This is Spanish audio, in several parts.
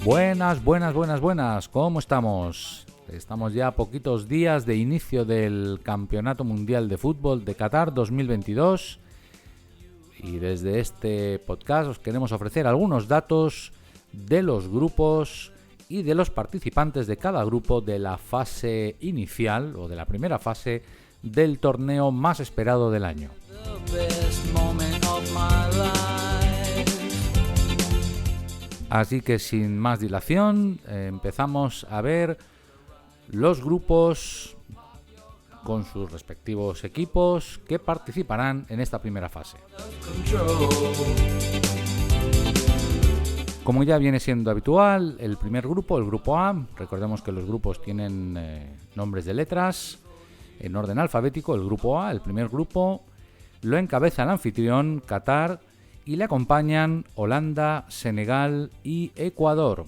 Buenas, ¿cómo estamos? Estamos ya a poquitos días de inicio del Campeonato Mundial de Fútbol de Qatar 2022 y desde este podcast os queremos ofrecer algunos datos de los grupos y de los participantes de cada grupo de la fase inicial o de la primera fase del torneo más esperado del año. Así que sin más dilación, empezamos a ver los grupos con sus respectivos equipos que participarán en esta primera fase. Como ya viene siendo habitual, el primer grupo, el grupo A, recordemos que los grupos tienen nombres de letras en orden alfabético. El grupo A, el primer grupo, lo encabeza el anfitrión Qatar y le acompañan Holanda, Senegal y Ecuador.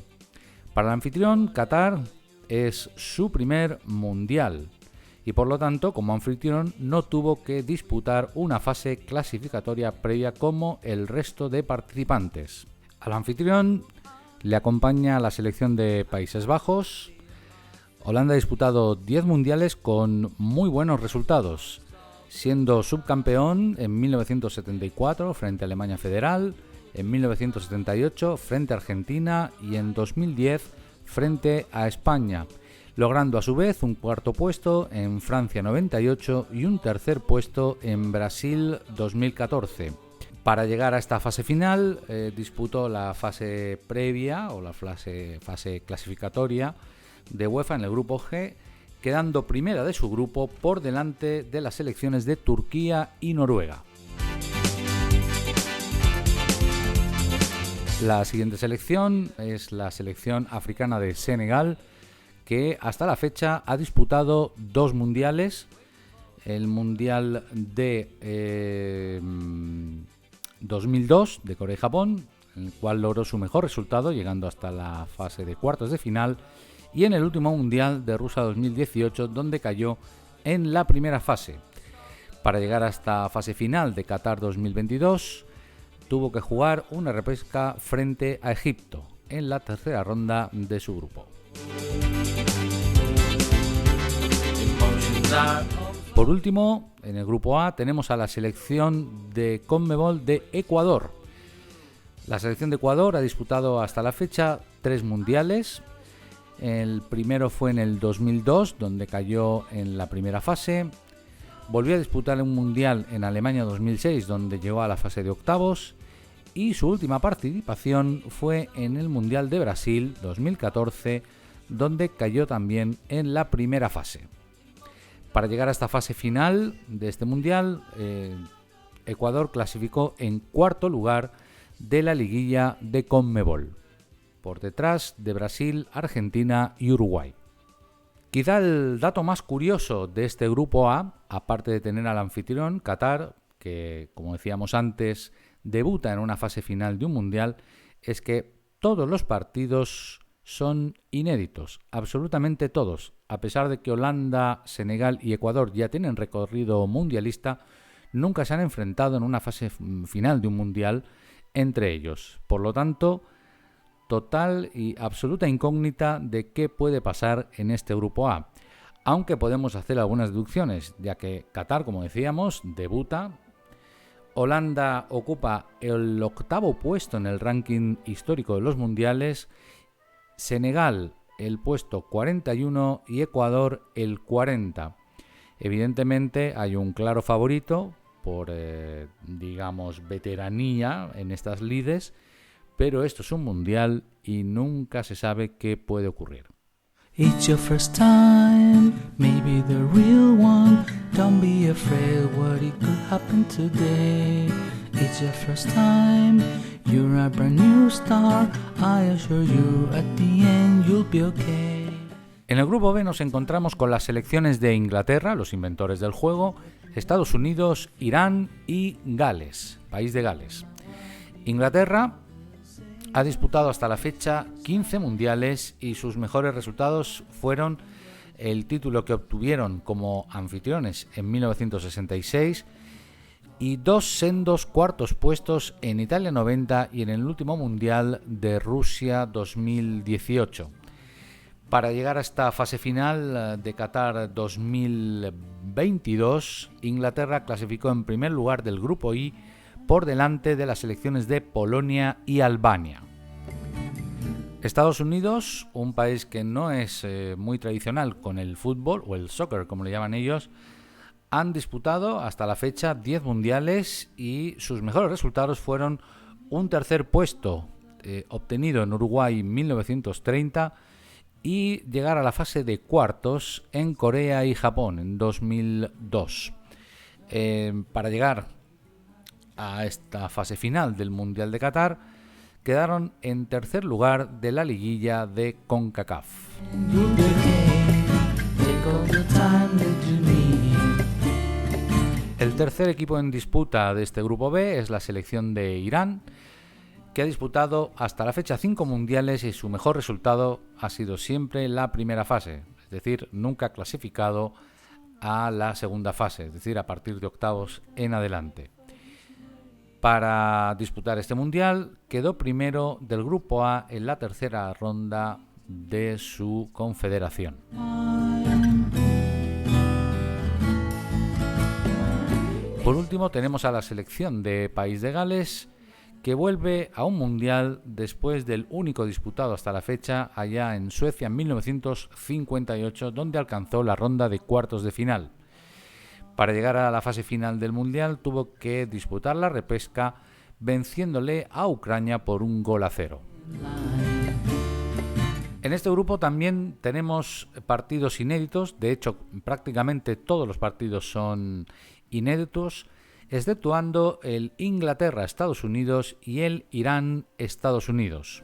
Para el anfitrión, Qatar es su primer mundial y por lo tanto, como anfitrión, no tuvo que disputar una fase clasificatoria previa como el resto de participantes. Al anfitrión le acompaña la selección de Países Bajos. Holanda ha disputado 10 mundiales con muy buenos resultados, siendo subcampeón en 1974 frente a Alemania Federal, en 1978 frente a Argentina y en 2010 frente a España, logrando a su vez un cuarto puesto en Francia 98 y un tercer puesto en Brasil 2014. Para llegar a esta fase final disputó la fase previa o la fase clasificatoria de UEFA en el grupo G, quedando primera de su grupo por delante de las selecciones de Turquía y Noruega. La siguiente selección es la selección africana de Senegal, que hasta la fecha ha disputado 2 mundiales, el mundial de 2002 de Corea y Japón, en el cual logró su mejor resultado llegando hasta la fase de cuartos de final, y en el último mundial de Rusia 2018, donde cayó en la primera fase. Para llegar a esta fase final de Qatar 2022, tuvo que jugar una repesca frente a Egipto en la tercera ronda de su grupo. Por último, en el grupo A tenemos a la selección de CONMEBOL de Ecuador. La selección de Ecuador ha disputado hasta la fecha 3 mundiales. El primero fue en el 2002, donde cayó en la primera fase. Volvió a disputar un mundial en Alemania 2006, donde llegó a la fase de octavos. Y su última participación fue en el Mundial de Brasil 2014, donde cayó también en la primera fase. Para llegar a esta fase final de este mundial, Ecuador clasificó en cuarto lugar de la liguilla de CONMEBOL, por detrás de Brasil, Argentina y Uruguay. Quizá el dato más curioso de este grupo A, aparte de tener al anfitrión, Qatar, que como decíamos antes, debuta en una fase final de un mundial, es que todos los partidos son inéditos, absolutamente todos. A pesar de que Holanda, Senegal y Ecuador ya tienen recorrido mundialista, nunca se han enfrentado en una fase final de un mundial entre ellos. Por lo tanto, total y absoluta incógnita de qué puede pasar en este grupo A, aunque podemos hacer algunas deducciones, ya que Qatar, como decíamos, debuta, Holanda ocupa el 8º puesto en el ranking histórico de los mundiales, Senegal el puesto 41 y Ecuador el 40. Evidentemente hay un claro favorito por, veteranía en estas lides, pero esto es un mundial y nunca se sabe qué puede ocurrir. It's your first time, maybe the real one. Don't be afraid what it could happen today. It's your first time, you're a brand new star. I assure you at the end you'll be okay. En el grupo B nos encontramos con las selecciones de Inglaterra, los inventores del juego, Estados Unidos, Irán y Gales, país de Gales. Inglaterra ha disputado hasta la fecha 15 mundiales y sus mejores resultados fueron el título que obtuvieron como anfitriones en 1966 y 2 sendos cuartos puestos en Italia 90 y en el último Mundial de Rusia 2018. Para llegar a esta fase final de Qatar 2022, Inglaterra clasificó en primer lugar del grupo I por delante de las selecciones de Polonia y Albania. Estados Unidos, un país que no es muy tradicional con el fútbol o el soccer como le llaman ellos, han disputado hasta la fecha 10 mundiales y sus mejores resultados fueron un tercer puesto obtenido en Uruguay en 1930 y llegar a la fase de cuartos en Corea y Japón en 2002. Para llegar a esta fase final del Mundial de Qatar, quedaron en tercer lugar de la liguilla de CONCACAF. El tercer equipo en disputa de este grupo B es la selección de Irán, que ha disputado hasta la fecha 5 mundiales y su mejor resultado ha sido siempre la primera fase, es decir, nunca clasificado a la segunda fase, es decir, a partir de octavos en adelante. Para disputar este mundial quedó primero del grupo A en la tercera ronda de su confederación. Por último tenemos a la selección de País de Gales, que vuelve a un mundial después del único disputado hasta la fecha allá en Suecia en 1958, donde alcanzó la ronda de cuartos de final. Para llegar a la fase final del mundial tuvo que disputar la repesca venciéndole a Ucrania por 1-0. En este grupo también tenemos partidos inéditos, de hecho prácticamente todos los partidos son inéditos, exceptuando el Inglaterra-Estados Unidos y el Irán-Estados Unidos.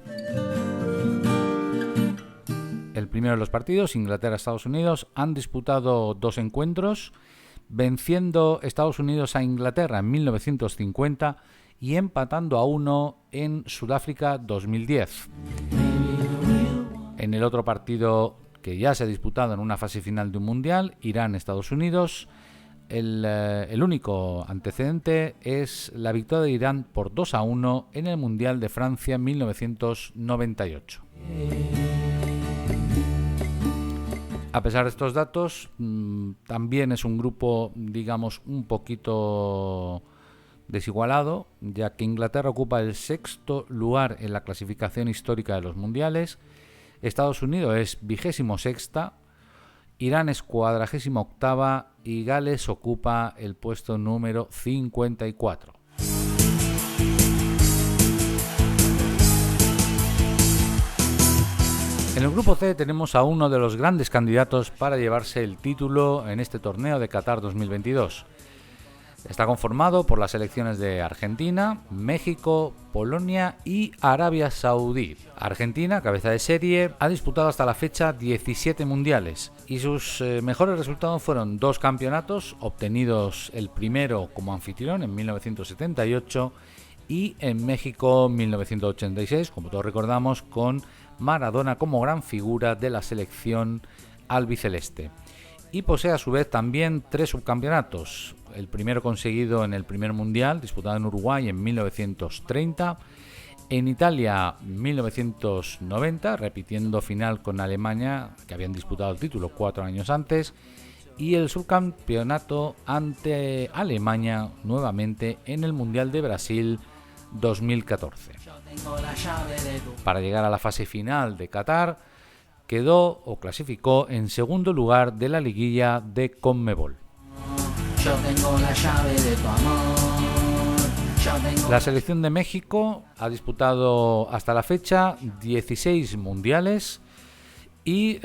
El primero de los partidos, Inglaterra-Estados Unidos, han disputado 2 encuentros, venciendo Estados Unidos a Inglaterra en 1950 y empatando a 1 en Sudáfrica 2010. En el otro partido que ya se ha disputado en una fase final de un mundial, Irán-Estados Unidos, el único antecedente es la victoria de Irán por 2-1 en el Mundial de Francia en 1998. A pesar de estos datos, también es un grupo, digamos, un poquito desigualado, ya que Inglaterra ocupa el 6º lugar en la clasificación histórica de los mundiales, Estados Unidos es 26ª, Irán es 48ª y Gales ocupa el puesto número 54. En el grupo C tenemos a uno de los grandes candidatos para llevarse el título en este torneo de Qatar 2022. Está conformado por las selecciones de Argentina, México, Polonia y Arabia Saudí. Argentina, cabeza de serie, ha disputado hasta la fecha 17 mundiales y sus mejores resultados fueron 2 campeonatos, obtenidos el primero como anfitrión en 1978 y en México 1986, como todos recordamos, con Maradona como gran figura de la selección albiceleste. Y posee a su vez también 3 subcampeonatos. El primero conseguido en el primer mundial, disputado en Uruguay en 1930, en Italia 1990, repitiendo final con Alemania, que habían disputado el título 4 años antes, y el subcampeonato ante Alemania nuevamente en el Mundial de Brasil 2014. Para llegar a la fase final de Qatar, quedó o clasificó en segundo lugar de la liguilla de CONMEBOL. La selección de México ha disputado hasta la fecha 16 mundiales y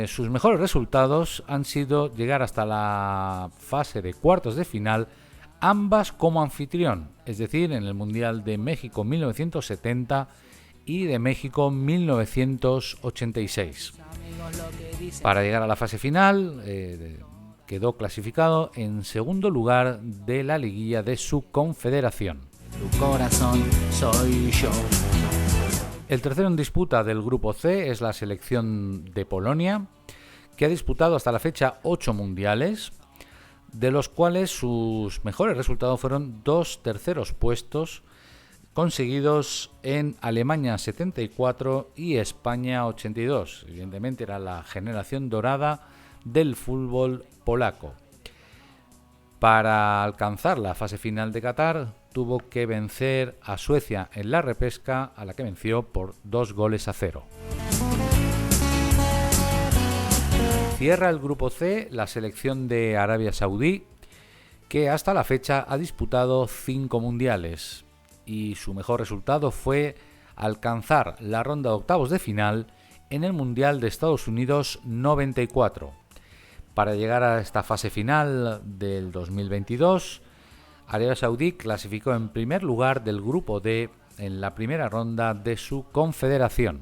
sus mejores resultados han sido llegar hasta la fase de cuartos de final, ambas como anfitrión, es decir, en el Mundial de México 1970 y de México 1986. Para llegar a la fase final, quedó clasificado en segundo lugar de la liguilla de su confederación. Tu corazón soy yo. El tercero en disputa del grupo C es la selección de Polonia, que ha disputado hasta la fecha 8 mundiales, de los cuales sus mejores resultados fueron 2 terceros puestos conseguidos en Alemania 74 y España 82. Evidentemente era la generación dorada del fútbol polaco. Para alcanzar la fase final de Qatar tuvo que vencer a Suecia en la repesca, a la que venció por 2-0. Cierra el grupo C la selección de Arabia Saudí, que hasta la fecha ha disputado 5 mundiales y su mejor resultado fue alcanzar la ronda de octavos de final en el Mundial de Estados Unidos 94. Para llegar a esta fase final del 2022, Arabia Saudí clasificó en primer lugar del grupo D en la primera ronda de su confederación.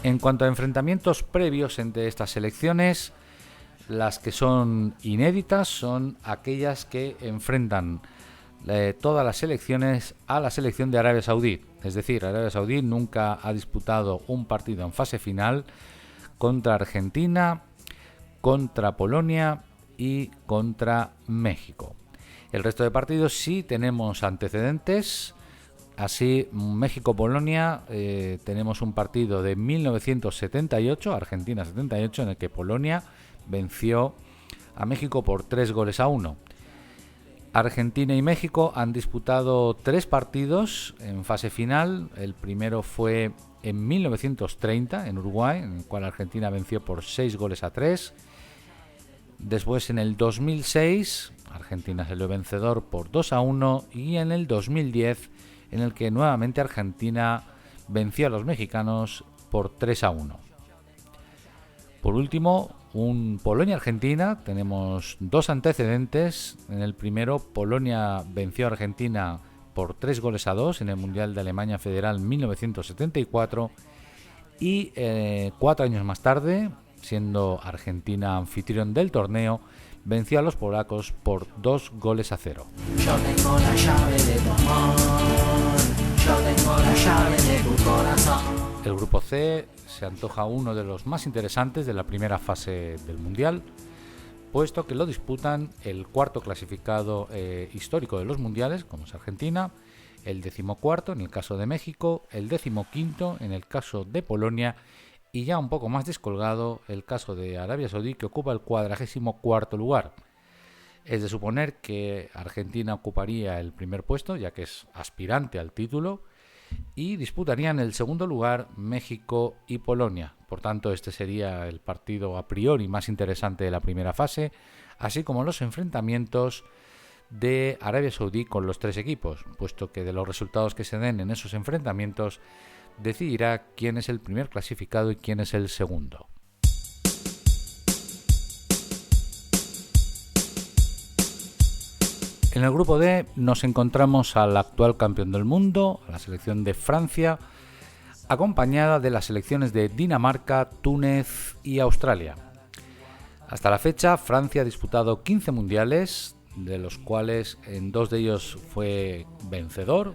En cuanto a enfrentamientos previos entre estas selecciones, las que son inéditas son aquellas que enfrentan todas las selecciones a la selección de Arabia Saudí. Es decir, Arabia Saudí nunca ha disputado un partido en fase final contra Argentina, contra Polonia y contra México. El resto de partidos sí tenemos antecedentes. Así, México-Polonia, tenemos un partido de 1978, Argentina 78, en el que Polonia venció a México por 3-1. Argentina y México han disputado 3 partidos en fase final. El primero fue en 1930 en Uruguay, en el cual Argentina venció por 6-3. Después, en el 2006, Argentina salió vencedor por 2-1, y en el 2010, en el que nuevamente Argentina venció a los mexicanos por 3-1. Por último, un Polonia-Argentina. Tenemos 2 antecedentes. En el primero, Polonia venció a Argentina por 3-2 en el Mundial de Alemania Federal 1974. Y 4 años más tarde, siendo Argentina anfitrión del torneo, venció a los polacos por 2-0. Yo tengo la llave de tu amor, yo tengo la llave de tu corazón. El grupo C se antoja uno de los más interesantes de la primera fase del Mundial, puesto que lo disputan el cuarto clasificado histórico de los mundiales, como es Argentina, el 14º en el caso de México, el 15º en el caso de Polonia, y ya un poco más descolgado el caso de Arabia Saudí, que ocupa el 44º lugar. Es de suponer que Argentina ocuparía el primer puesto, ya que es aspirante al título, y disputarían el segundo lugar México y Polonia. Por tanto, este sería el partido a priori más interesante de la primera fase, así como los enfrentamientos de Arabia Saudí con los 3 equipos, puesto que de los resultados que se den en esos enfrentamientos decidirá quién es el primer clasificado y quién es el segundo. En el grupo D nos encontramos al actual campeón del mundo, la selección de Francia, acompañada de las selecciones de Dinamarca, Túnez y Australia. Hasta la fecha, Francia ha disputado 15 mundiales, de los cuales en 2 de ellos fue vencedor,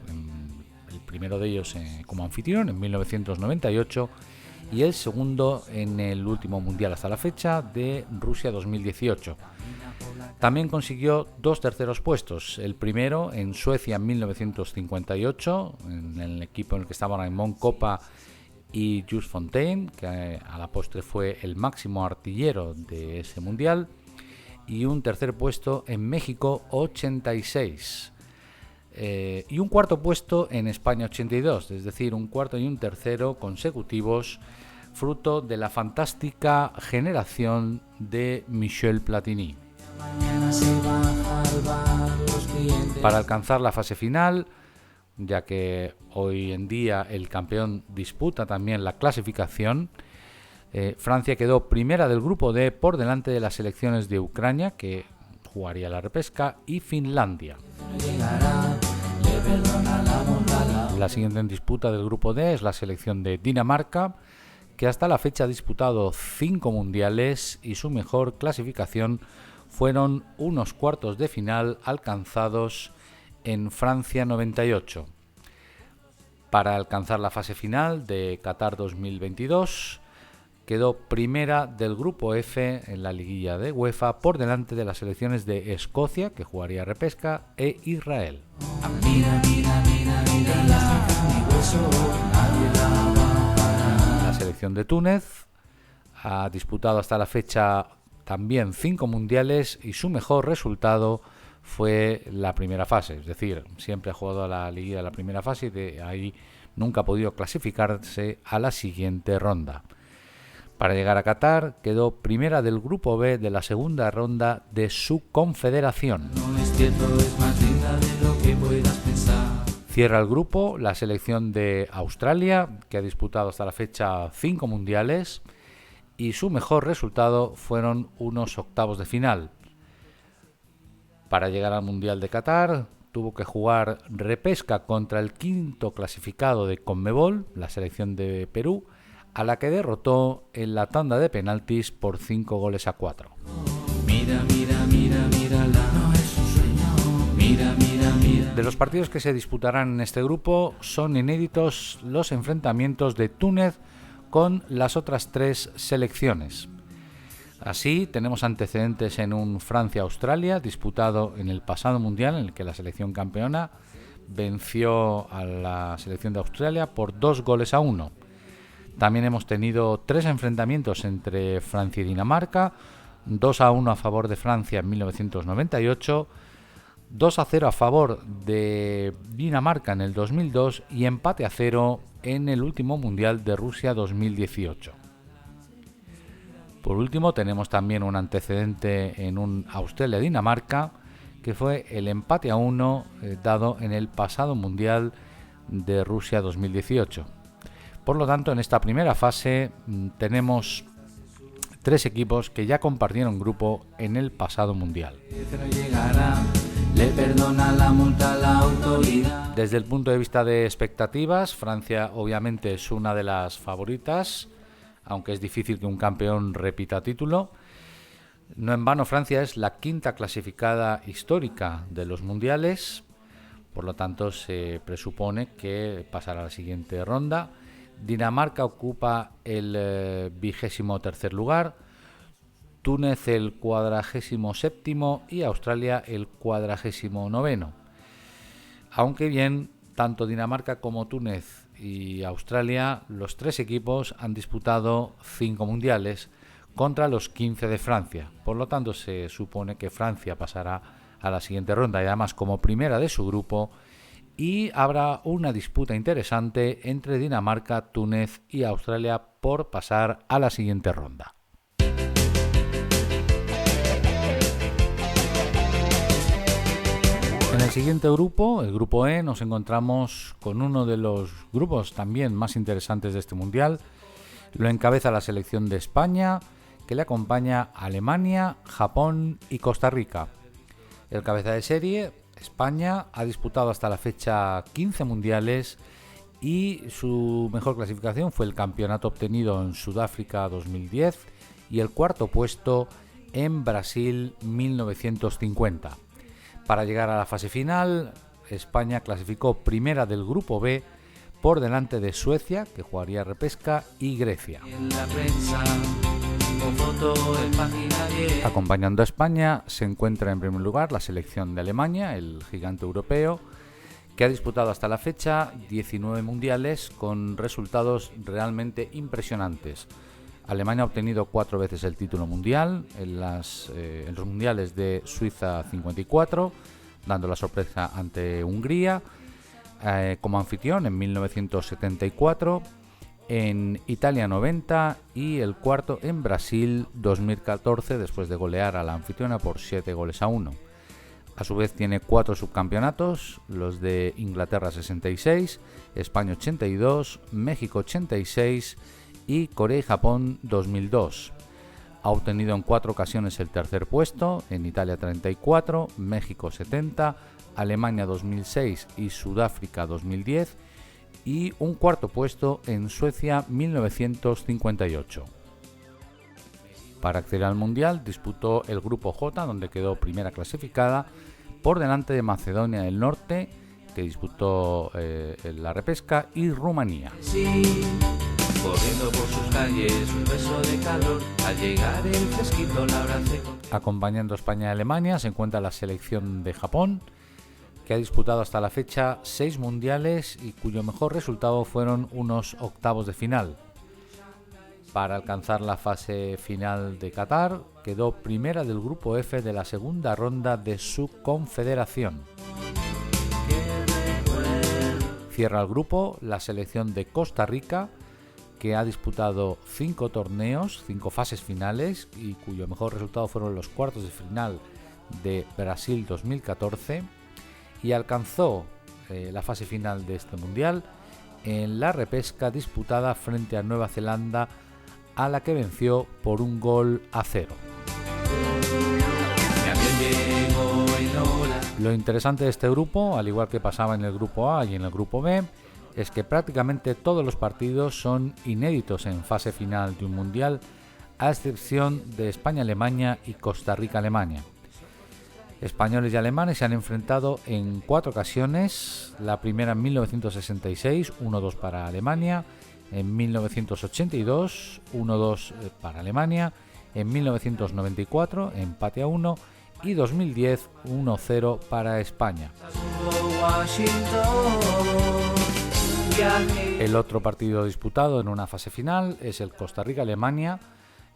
el primero de ellos como anfitrión en 1998 y el segundo en el último mundial hasta la fecha de Rusia 2018. También consiguió 2 terceros puestos, el primero en Suecia en 1958, en el equipo en el que estaban Raymond Kopa y Jules Fontaine, que a la postre fue el máximo artillero de ese mundial, y un tercer puesto en México 86. Y un cuarto puesto en España 82, es decir, un cuarto y un tercero consecutivos, fruto de la fantástica generación de Michel Platini. Para alcanzar la fase final, ya que hoy en día el campeón disputa también la clasificación, Francia quedó primera del grupo D por delante de las selecciones de Ucrania, que jugaría la repesca, y Finlandia. La siguiente en disputa del grupo D es la selección de Dinamarca, que hasta la fecha ha disputado 5 mundiales y su mejor clasificación fueron unos cuartos de final alcanzados en Francia 98. Para alcanzar la fase final de Qatar 2022 quedó primera del grupo F en la liguilla de UEFA por delante de las selecciones de Escocia, que jugaría repesca, e Israel. La selección de Túnez ha disputado hasta la fecha también 5 mundiales y su mejor resultado fue la primera fase, es decir, siempre ha jugado a la liguilla de la primera fase y de ahí nunca ha podido clasificarse a la siguiente ronda. Para llegar a Qatar quedó primera del grupo B de la segunda ronda de su confederación. No es cierto, es más linda de lo que puedas pensar. Cierra el grupo la selección de Australia, que ha disputado hasta la fecha 5 mundiales y su mejor resultado fueron unos octavos de final. Para llegar al Mundial de Qatar tuvo que jugar repesca contra el quinto clasificado de CONMEBOL, la selección de Perú, a la que derrotó en la tanda de penaltis por 5-4. Mira, no es un sueño. Mira. De los partidos que se disputarán en este grupo son inéditos los enfrentamientos de Túnez con las otras 3 selecciones. Así, tenemos antecedentes en un Francia-Australia disputado en el pasado mundial, en el que la selección campeona venció a la selección de Australia por 2-1. También hemos tenido 3 enfrentamientos entre Francia y Dinamarca, 2-1 a favor de Francia en 1998, 2-0 a favor de Dinamarca en el 2002 y empate a 0 en el último mundial de Rusia 2018. Por último, tenemos también un antecedente en un Australia-Dinamarca, que fue el empate a 1 dado en el pasado Mundial de Rusia 2018. Por lo tanto, en esta primera fase tenemos 3 equipos que ya compartieron grupo en el pasado Mundial. Desde el punto de vista de expectativas, Francia obviamente es una de las favoritas, aunque es difícil que un campeón repita título. No en vano, Francia es la 5ª clasificada histórica de los mundiales, por lo tanto se presupone que pasará a la siguiente ronda. Dinamarca ocupa el 23º lugar, Túnez el 47º y Australia el 49º. Aunque bien, tanto Dinamarca como Túnez y Australia, los 3 equipos han disputado 5 mundiales contra los 15 de Francia. Por lo tanto, se supone que Francia pasará a la siguiente ronda y además como primera de su grupo, y habrá una disputa interesante entre Dinamarca, Túnez y Australia por pasar a la siguiente ronda. En el siguiente grupo, el grupo E, nos encontramos con uno de los grupos también más interesantes de este mundial. Lo encabeza la selección de España, que le acompaña Alemania, Japón y Costa Rica. El cabeza de serie, España, ha disputado hasta la fecha 15 mundiales y su mejor clasificación fue el campeonato obtenido en Sudáfrica 2010 y el 4º puesto en Brasil 1950. Para llegar a la fase final, España clasificó primera del grupo B por delante de Suecia, que jugaría repesca, y Grecia. Acompañando a España se encuentra en primer lugar la selección de Alemania, el gigante europeo, que ha disputado hasta la fecha 19 mundiales con resultados realmente impresionantes. Alemania ha obtenido 4 veces el título mundial en los mundiales de Suiza 54, dando la sorpresa ante Hungría, como anfitrión en 1974, en Italia 90 y el 4º en Brasil 2014, después de golear a la anfitriona por 7-1. A su vez tiene 4 subcampeonatos, los de Inglaterra 66, España 82, México 86 y Corea y Japón 2002. Ha obtenido en 4 ocasiones el 3er puesto, en Italia 34, México 70, Alemania 2006 y Sudáfrica 2010, y un 4º puesto en Suecia 1958. Para acceder al Mundial disputó el Grupo J, donde quedó primera clasificada, por delante de Macedonia del Norte, que disputó la repesca, y Rumanía. corriendo por sus calles, un beso de calor, al llegar el fresquito la abracé. Acompañando a España y Alemania se encuentra la selección de Japón, que ha disputado hasta la fecha 6 mundiales y cuyo mejor resultado fueron unos octavos de final. Para alcanzar la fase final de Qatar, quedó primera del grupo F de la segunda ronda de su confederación. Cierra el grupo la selección de Costa Rica, que ha disputado 5 torneos, 5 fases finales y cuyo mejor resultado fueron los cuartos de final de Brasil 2014, y alcanzó la fase final de este mundial en la repesca disputada frente a Nueva Zelanda, a la que venció por 1-0. Lo interesante de este grupo, al igual que pasaba en el grupo A y en el grupo B, es que prácticamente todos los partidos son inéditos en fase final de un mundial, a excepción de España-Alemania y Costa Rica-Alemania. Españoles y alemanes se han enfrentado en 4 ocasiones, la primera en 1966, 1-2 para Alemania, en 1982, 1-2 para Alemania, en 1994, empate a 1, y 2010, 1-0 para España. El otro partido disputado en una fase final es el Costa Rica-Alemania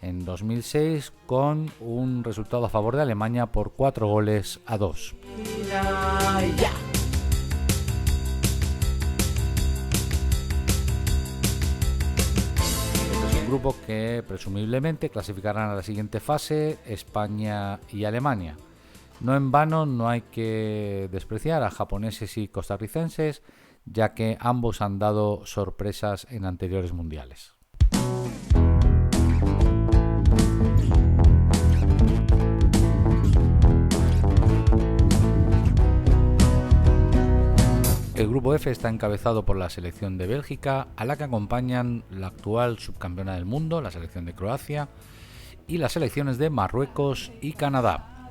en 2006, con un resultado a favor de Alemania por 4-2. Grupo que presumiblemente clasificarán a la siguiente fase España y Alemania. No en vano no hay que despreciar a japoneses y costarricenses, ya que ambos han dado sorpresas en anteriores mundiales. El grupo F está encabezado por la selección de Bélgica, a la que acompañan la actual subcampeona del mundo, la selección de Croacia, y las selecciones de Marruecos y Canadá.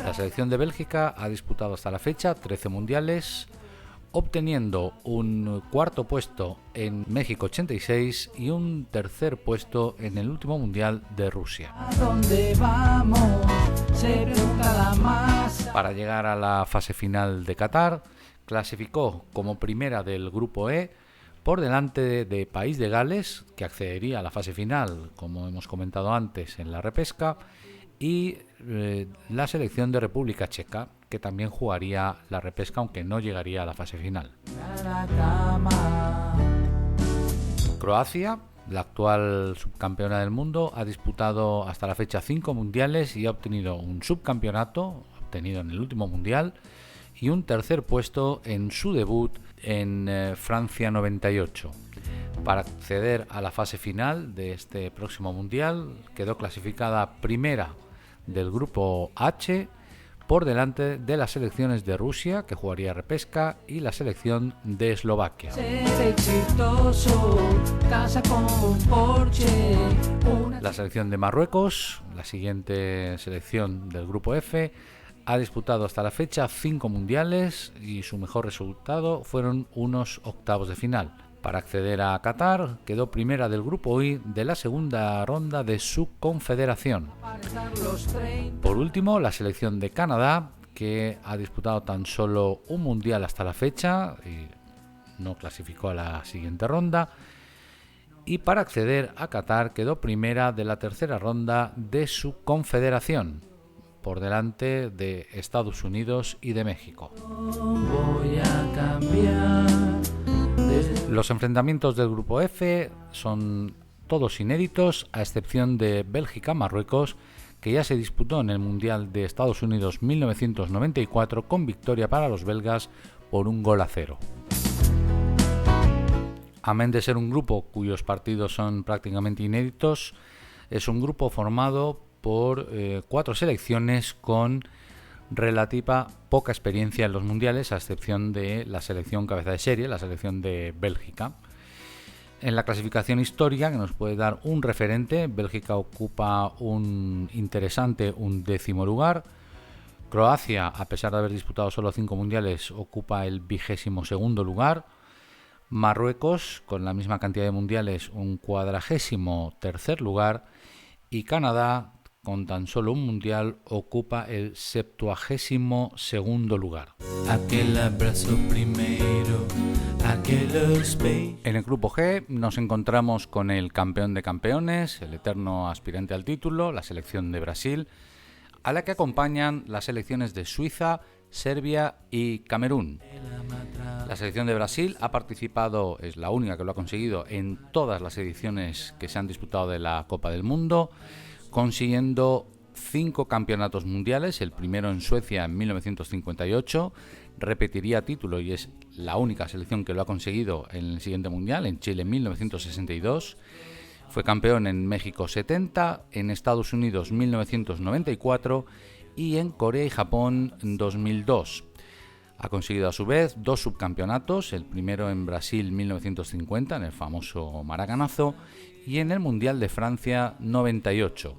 La selección de Bélgica ha disputado hasta la fecha 13 mundiales, obteniendo un cuarto puesto en México 86 y un tercer puesto en el último mundial de Rusia. Para llegar a la fase final de Qatar, clasificó como primera del grupo E, por delante de País de Gales, que accedería a la fase final, como hemos comentado antes, en la repesca, y la selección de República Checa, que también jugaría la repesca, aunque no llegaría a la fase final. Croacia, la actual subcampeona del mundo, ha disputado hasta la fecha 5 mundiales y ha obtenido un subcampeonato, obtenido en el último mundial, y un tercer puesto en su debut en Francia 98. Para acceder a la fase final de este próximo mundial, quedó clasificada primera del grupo H, por delante de las selecciones de Rusia, que jugaría repesca, y la selección de Eslovaquia. La selección de Marruecos, la siguiente selección del grupo F, ha disputado hasta la fecha 5 mundiales y su mejor resultado fueron unos octavos de final. Para acceder a Qatar, quedó primera del grupo I de la segunda ronda de su confederación. Por último, la selección de Canadá, que ha disputado tan solo un mundial hasta la fecha y no clasificó a la siguiente ronda. Y para acceder a Qatar, quedó primera de la tercera ronda de su confederación, por delante de Estados Unidos y de México. Los enfrentamientos del grupo F son todos inéditos, a excepción de Bélgica-Marruecos, que ya se disputó en el Mundial de Estados Unidos 1994 con victoria para los belgas por 1-0. Amén de ser un grupo cuyos partidos son prácticamente inéditos, es un grupo formado por 4 selecciones con relativa poca experiencia en los mundiales, a excepción de la selección cabeza de serie, la selección de Bélgica. En la clasificación histórica, que nos puede dar un referente, Bélgica ocupa un interesante 11º lugar. Croacia, a pesar de haber disputado solo 5 mundiales, ocupa el 22º lugar. Marruecos, con la misma cantidad de mundiales, un 43º lugar, y Canadá, con tan solo un mundial, ocupa el 72º lugar. Aquel abrazo primero, aquel beijos. En el grupo G nos encontramos con el campeón de campeones, el eterno aspirante al título, la selección de Brasil, a la que acompañan las selecciones de Suiza, Serbia y Camerún. La selección de Brasil ha participado, es la única que lo ha conseguido, en todas las ediciones que se han disputado de la Copa del Mundo, consiguiendo 5 campeonatos mundiales, el primero en Suecia en 1958, repetiría título y es la única selección que lo ha conseguido en el siguiente mundial, en Chile en 1962, fue campeón en México 70, en Estados Unidos 1994 y en Corea y Japón en 2002. Ha conseguido a su vez 2 subcampeonatos, el primero en Brasil 1950, en el famoso Maracanazo, y en el Mundial de Francia 98.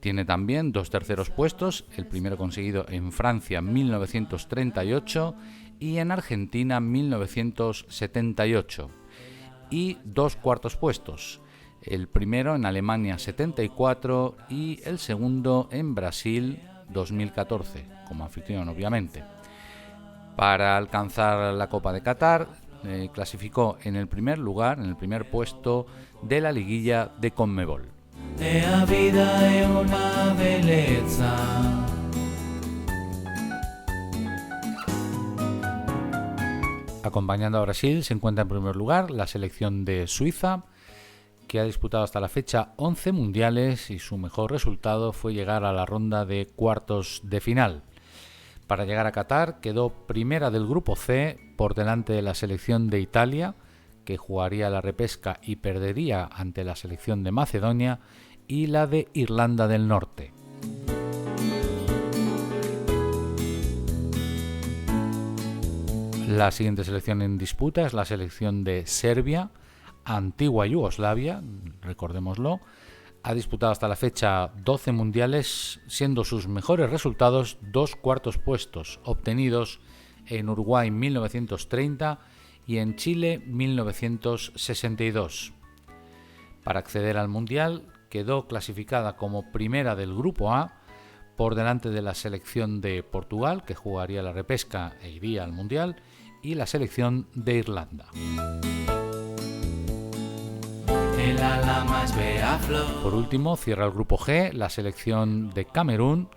Tiene también 2 terceros puestos, el primero conseguido en Francia 1938 y en Argentina 1978. Y 2 cuartos puestos, el primero en Alemania 74 y el segundo en Brasil 2014, como anfitrión obviamente. Para alcanzar la Copa de Qatar, clasificó en el primer lugar, en el primer puesto de la liguilla de CONMEBOL. La vida es una belleza. Acompañando a Brasil se encuentra en primer lugar la selección de Suiza, que ha disputado hasta la fecha 11 mundiales y su mejor resultado fue llegar a la ronda de cuartos de final. Para llegar a Qatar quedó primera del grupo C por delante de la selección de Italia, que jugaría la repesca y perdería ante la selección de Macedonia, y la de Irlanda del Norte. La siguiente selección en disputa es la selección de Serbia, antigua Yugoslavia, recordémoslo. Ha disputado hasta la fecha 12 mundiales, siendo sus mejores resultados 2 cuartos puestos, obtenidos en Uruguay 1930 y en Chile 1962. Para acceder al mundial quedó clasificada como primera del grupo A, por delante de la selección de Portugal, que jugaría la repesca e iría al mundial, y la selección de Irlanda. Por último, cierra el grupo G la selección de Camerún,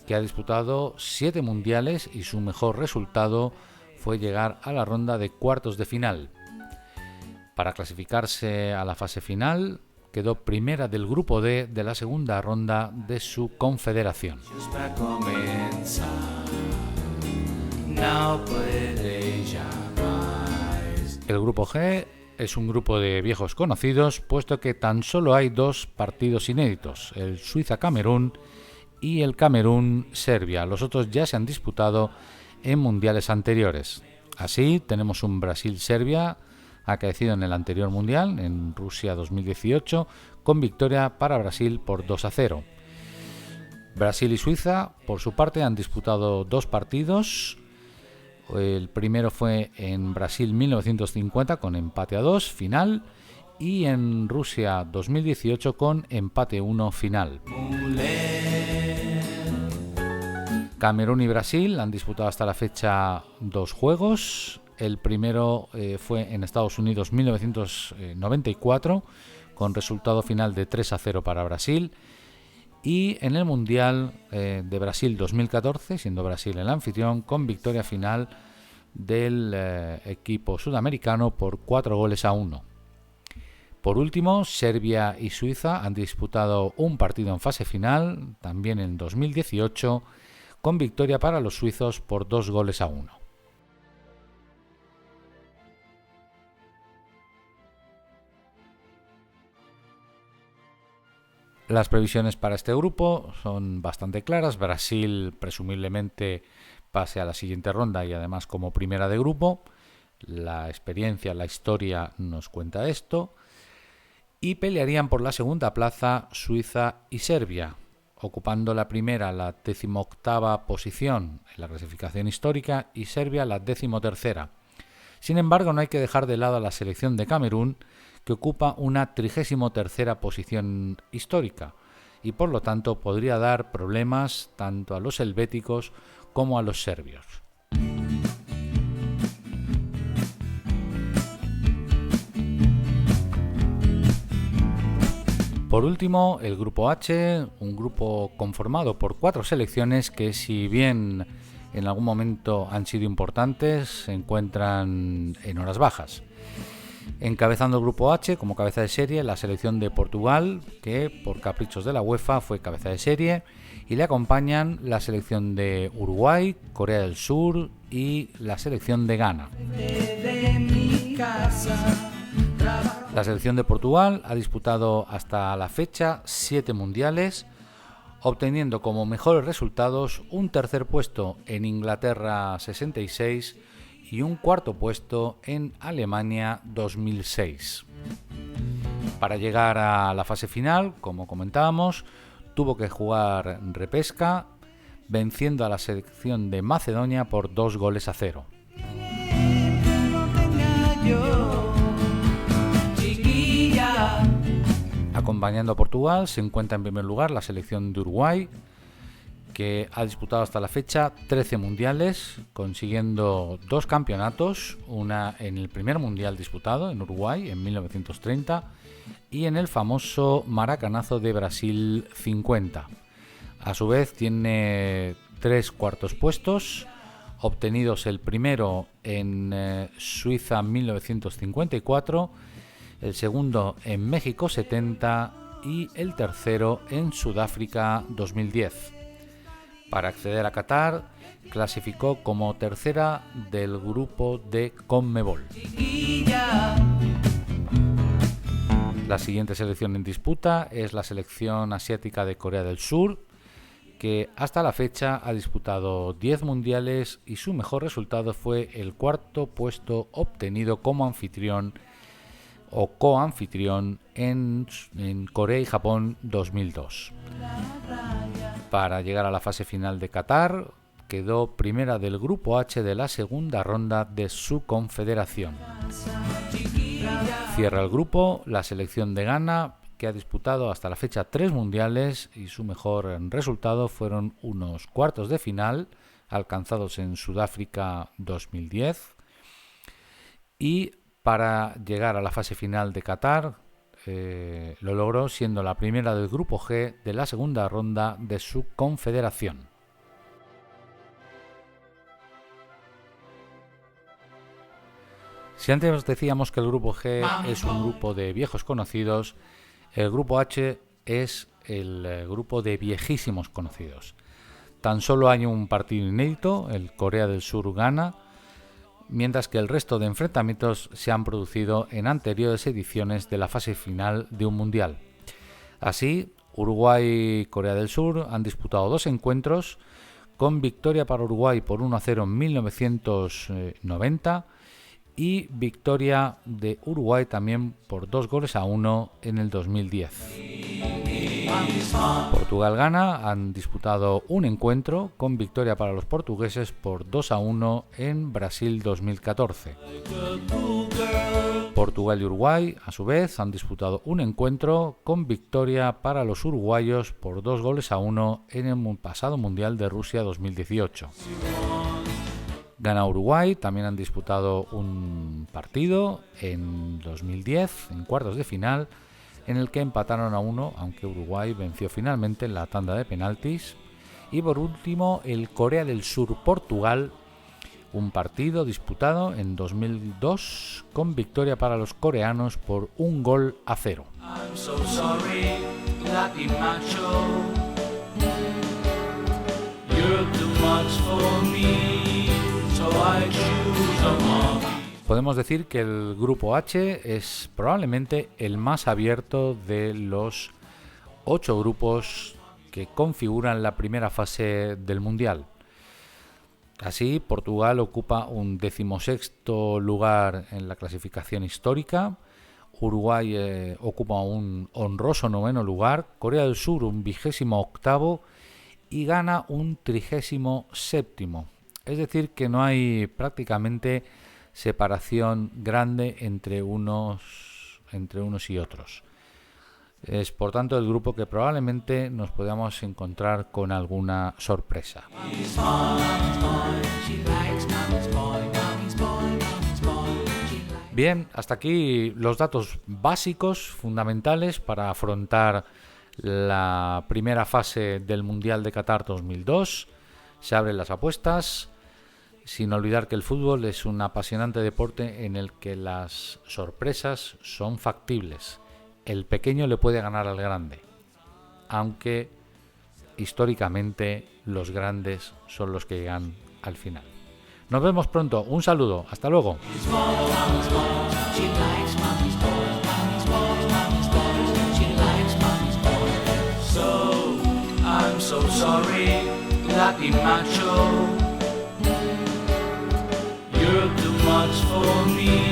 que ha disputado 7 mundiales y su mejor resultado fue llegar a la ronda de cuartos de final. Para clasificarse a la fase final, quedó primera del grupo D de la segunda ronda de su confederación. El grupo G es un grupo de viejos conocidos, puesto que tan solo hay 2 partidos inéditos, el Suiza-Camerún y el Camerún-Serbia. Los otros ya se han disputado en mundiales anteriores. Así, tenemos un Brasil-Serbia acaecido en el anterior mundial, en Rusia 2018, con victoria para Brasil por 2-0. Brasil y Suiza, por su parte, han disputado 2 partidos. El primero fue en Brasil 1950 con empate a 2 final y en Rusia 2018 con empate 1 final. Camerún y Brasil han disputado hasta la fecha 2 juegos. El primero fue en Estados Unidos 1994 con resultado final de 3-0 para Brasil. Y en el Mundial de Brasil 2014, siendo Brasil el anfitrión, con victoria final del equipo sudamericano por 4-1. Por último, Serbia y Suiza han disputado un partido en fase final, también en 2018, con victoria para los suizos por 2-1. Las previsiones para este grupo son bastante claras. Brasil presumiblemente pase a la siguiente ronda y además como primera de grupo. La experiencia, la historia nos cuenta esto. Y pelearían por la segunda plaza Suiza y Serbia, ocupando la primera la 18ª posición en la clasificación histórica y Serbia la 13ª. Sin embargo, no hay que dejar de lado a la selección de Camerún, que ocupa una 33ª posición histórica y por lo tanto podría dar problemas tanto a los helvéticos como a los serbios. Por último, el grupo H, un grupo conformado por 4 selecciones que, si bien en algún momento han sido importantes, se encuentran en horas bajas. Encabezando el grupo H como cabeza de serie la selección de Portugal, que por caprichos de la UEFA fue cabeza de serie, y le acompañan la selección de Uruguay, Corea del Sur y la selección de Ghana. La selección de Portugal ha disputado hasta la fecha 7 mundiales, obteniendo como mejores resultados un tercer puesto en Inglaterra 66 y un cuarto puesto en Alemania 2006. Para llegar a la fase final, como comentábamos, tuvo que jugar repesca, venciendo a la selección de Macedonia por 2-0. Acompañando a Portugal se encuentra en primer lugar la selección de Uruguay, que ha disputado hasta la fecha 13 mundiales, consiguiendo 2 campeonatos, una en el primer mundial disputado en Uruguay en 1930 y en el famoso Maracanazo de Brasil 50. A su vez tiene 3 cuartos puestos, obtenidos el primero en Suiza 1954, el segundo en México 70 y el tercero en Sudáfrica 2010. Para acceder a Qatar, clasificó como tercera del grupo de CONMEBOL. La siguiente selección en disputa es la selección asiática de Corea del Sur, que hasta la fecha ha disputado 10 mundiales y su mejor resultado fue el cuarto puesto obtenido como anfitrión o coanfitrión en Corea y Japón 2002. Para llegar a la fase final de Qatar, quedó primera del grupo H de la segunda ronda de su confederación. Cierra el grupo la selección de Ghana, que ha disputado hasta la fecha 3 mundiales y su mejor resultado fueron unos cuartos de final alcanzados en Sudáfrica 2010. Y para llegar a la fase final de Qatar, lo logró siendo la primera del grupo G de la segunda ronda de su confederación. Si antes os decíamos que el grupo G es un grupo de viejos conocidos, el grupo H es el grupo de viejísimos conocidos. Tan solo hay un partido inédito, el Corea del Sur-Ghana, mientras que el resto de enfrentamientos se han producido en anteriores ediciones de la fase final de un mundial. Así, Uruguay y Corea del Sur han disputado 2 encuentros, con victoria para Uruguay por 1-0 en 1990 y victoria de Uruguay también por 2-1 en el 2010. Portugal-Ghana han disputado un encuentro con victoria para los portugueses por 2-1 en Brasil 2014. Portugal y Uruguay, a su vez, han disputado un encuentro con victoria para los uruguayos por 2-1 en el pasado Mundial de Rusia 2018. Ghana-Uruguay también han disputado un partido en 2010, en cuartos de final, en el que empataron a 1, aunque Uruguay venció finalmente en la tanda de penaltis. Y por último, el Corea del Sur-Portugal, un partido disputado en 2002 con victoria para los coreanos por 1-0. Podemos decir que el grupo H es probablemente el más abierto de los 8 grupos que configuran la primera fase del Mundial. Así, Portugal ocupa un 16º lugar en la clasificación histórica, Uruguay ocupa un honroso 9º lugar, Corea del Sur un 28º y Ghana un 37º. Es decir, que no hay prácticamente separación grande entre unos y otros. Es por tanto el grupo que probablemente nos podamos encontrar con alguna sorpresa. Bien, hasta aquí los datos básicos, fundamentales para afrontar la primera fase del Mundial de Qatar 2002. Se abren las apuestas, sin olvidar que el fútbol es un apasionante deporte en el que las sorpresas son factibles. El pequeño le puede ganar al grande, aunque históricamente los grandes son los que llegan al final. Nos vemos pronto, un saludo, hasta luego. So sorry, Latin macho, you're too much for me.